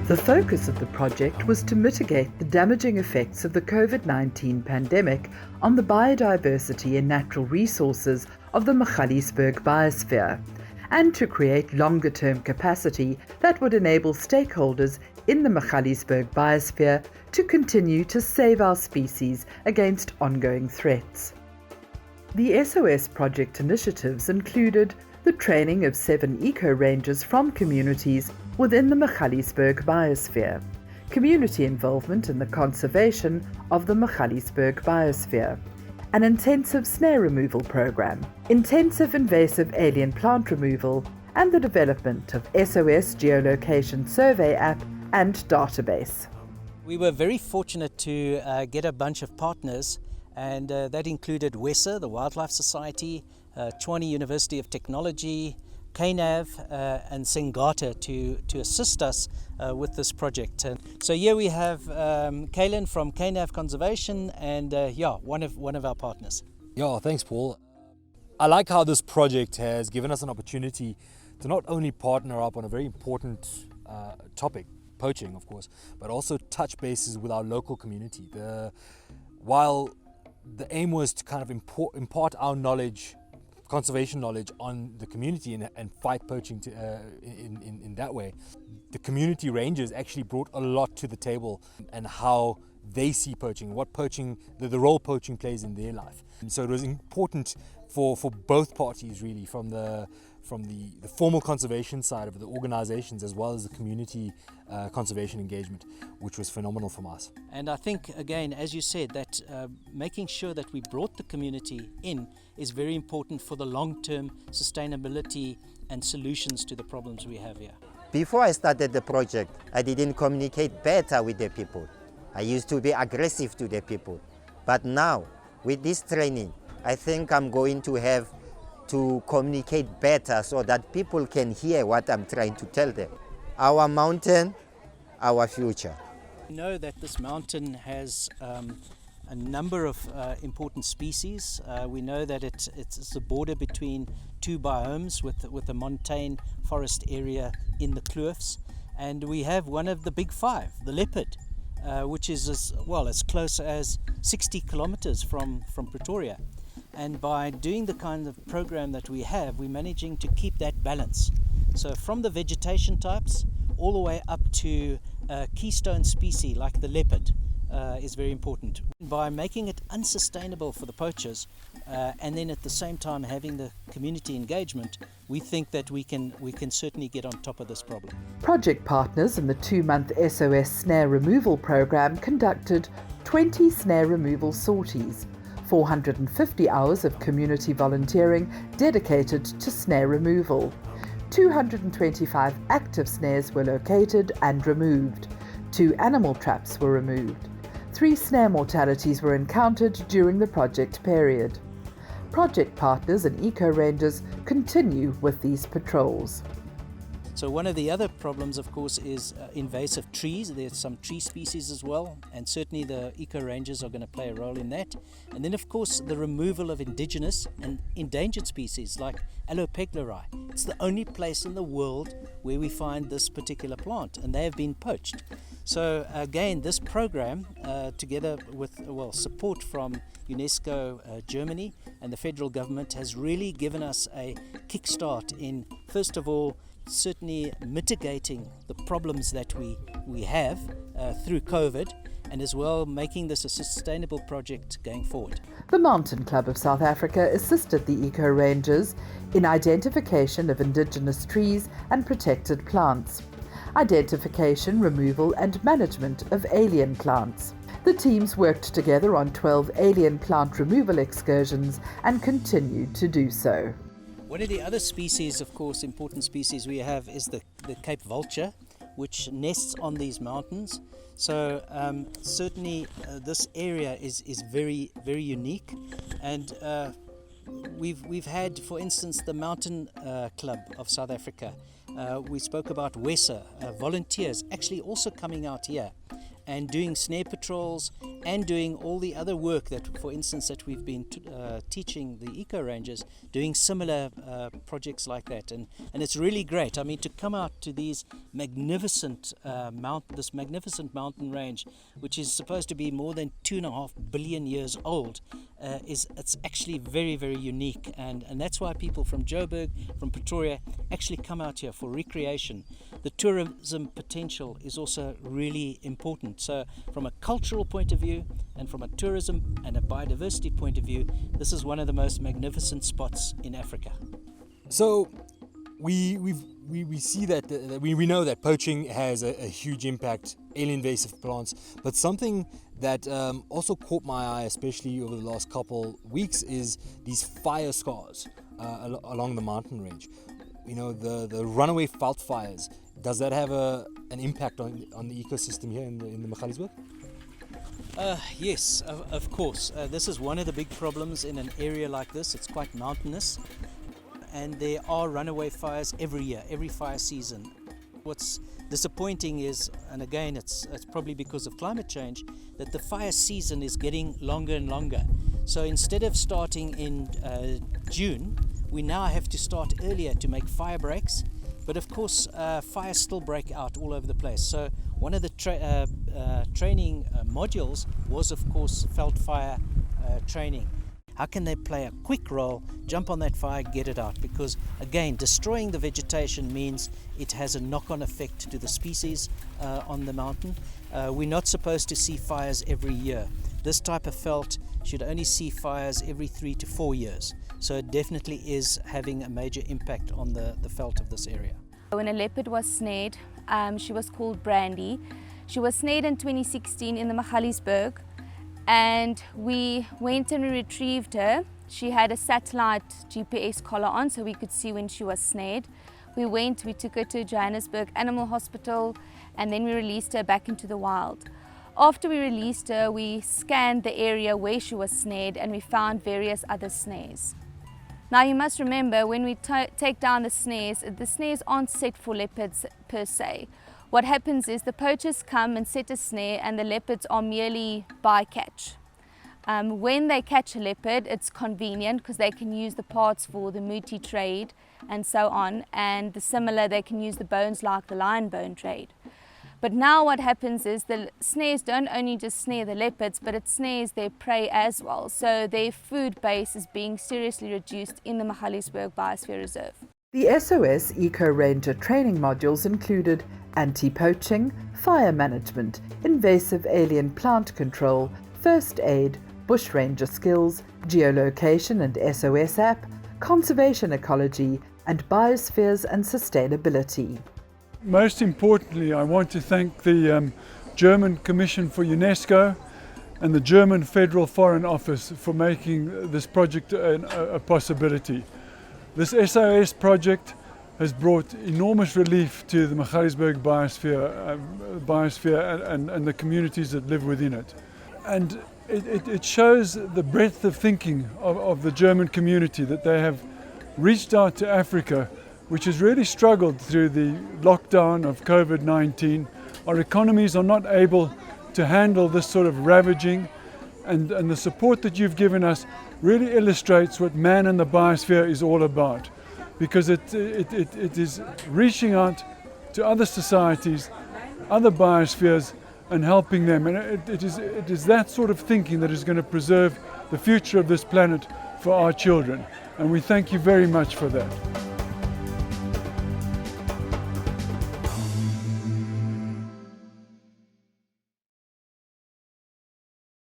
The focus of the project was to mitigate the damaging effects of the COVID-19 pandemic on the biodiversity and natural resources of the Magaliesberg Biosphere, and to create longer-term capacity that would enable stakeholders in the Magaliesberg Biosphere to continue to save our species against ongoing threats. The SOS project initiatives included the training of 7 Eco-Rangers from communities within the Magaliesberg Biosphere, community involvement in the conservation of the Magaliesberg Biosphere, an intensive snare removal program, intensive invasive alien plant removal, and the development of SOS geolocation survey app and database. We were very fortunate to get a bunch of partners, and that included WESA, the Wildlife Society, Tshwane University of Technology, KNAV and Sengata to assist us with this project. So here we have Kaylin from KNAV Conservation and one of our partners. Yeah, thanks Paul. I like how this project has given us an opportunity to not only partner up on a very important topic, poaching of course, but also touch bases with our local community. While the aim was to kind of impart our knowledge, conservation knowledge on the community and fight poaching in that way, the community rangers actually brought a lot to the table and how they see poaching, what poaching, the role poaching plays in their life. And so it was important for both parties really, from the formal conservation side of the organizations as well as the community conservation engagement, which was phenomenal from us. And I think, again, as you said, that making sure that we brought the community in is very important for the long-term sustainability and solutions to the problems we have here. Before I started the project, I didn't communicate better with the people. I used to be aggressive to the people. But now, with this training, I think I'm going to have to communicate better so that people can hear what I'm trying to tell them. Our mountain, our future. We know that this mountain has a number of important species. We know that it's the border between 2 biomes with a montane forest area in the kloofs. And we have one of the big 5, the leopard, which is as close as 60 kilometers from Pretoria. And by doing the kind of program that we have, we're managing to keep that balance. So from the vegetation types all the way up to a keystone species like the leopard is very important. By making it unsustainable for the poachers and then at the same time having the community engagement, we think that we can certainly get on top of this problem. Project partners in the 2-month SOS snare removal program conducted 20 snare removal sorties, 450 hours of community volunteering dedicated to snare removal. 225 active snares were located and removed. 2 animal traps were removed. 3 snare mortalities were encountered during the project period. Project partners and Eco-Rangers continue with these patrols. So one of the other problems, of course, is invasive trees. There's some tree species as well, and certainly the Eco-Rangers are going to play a role in that. And then, of course, the removal of indigenous and endangered species like Alopeglari. It's the only place in the world where we find this particular plant, and they have been poached. So again, this program, together with support from UNESCO Germany and the federal government, has really given us a kickstart in, first of all, certainly mitigating the problems that we have through COVID, and as well making this a sustainable project going forward. The Mountain Club of South Africa assisted the Eco-Rangers in identification of indigenous trees and protected plants, identification, removal and management of alien plants. The teams worked together on 12 alien plant removal excursions and continued to do so. One of the other species, of course, important species we have is the Cape vulture, which nests on these mountains. So certainly this area is very, very unique. And we've had, for instance, the Mountain Club of South Africa. We spoke about WESA, volunteers actually also coming out here and doing snare patrols and doing all the other work that, for instance, that we've been teaching the Eco-Rangers, doing similar projects like that. And it's really great. I mean, to come out to these magnificent this magnificent mountain range, which is supposed to be more than 2.5 billion years old, it's actually very, very unique. And that's why people from Joburg, from Pretoria, actually come out here for recreation. The tourism potential is also really important. So from a cultural point of view and from a tourism and a biodiversity point of view, this is one of the most magnificent spots in Africa. So we see that we know that poaching has a huge impact, alien invasive plants, but something that also caught my eye, especially over the last couple weeks, is these fire scars along the mountain range. You know, the runaway veld fires. Does that have an impact on the ecosystem here in the Magaliesberg? Yes, of course. This is one of the big problems in an area like this. It's quite mountainous, and there are runaway fires every year, every fire season. What's disappointing is, and again it's probably because of climate change, that the fire season is getting longer and longer. So instead of starting in June, we now have to start earlier to make fire breaks. But of course, fires still break out all over the place. So one of the training modules was, of course, veld fire training. How can they play a quick role, jump on that fire, get it out? Because again, destroying the vegetation means it has a knock-on effect to the species on the mountain. We're not supposed to see fires every year. This type of veld should only see fires every 3 to 4 years. So it definitely is having a major impact on the veld of this area. When a leopard was snared, she was called Brandy. She was snared in 2016 in the Magaliesberg, and we went and we retrieved her. She had a satellite GPS collar on, so we could see when she was snared. We took her to Johannesburg Animal Hospital, and then we released her back into the wild. After we released her, we scanned the area where she was snared, and we found various other snares. Now you must remember, when we take down the snares aren't set for leopards per se. What happens is the poachers come and set a snare, and the leopards are merely bycatch. When they catch a leopard, it's convenient because they can use the parts for the muti trade and so on, and they can use the bones like the lion bone trade. But now what happens is the snares don't only just snare the leopards, but it snares their prey as well. So their food base is being seriously reduced in the Magaliesberg Biosphere Reserve. The SOS Eco-Ranger training modules included anti-poaching, fire management, invasive alien plant control, first aid, bush ranger skills, geolocation and SOS app, conservation ecology, and biospheres and sustainability. Most importantly, I want to thank the German Commission for UNESCO and the German Federal Foreign Office for making this project a possibility. This SOS project has brought enormous relief to the Magaliesberg Biosphere and the communities that live within it. And it shows the breadth of thinking of the German community, that they have reached out to Africa, which has really struggled through the lockdown of COVID-19. Our economies are not able to handle this sort of ravaging, and the support that you've given us really illustrates what Man in the Biosphere is all about, because it is reaching out to other societies, other biospheres, and helping them. And it is that sort of thinking that is going to preserve the future of this planet for our children. And we thank you very much for that.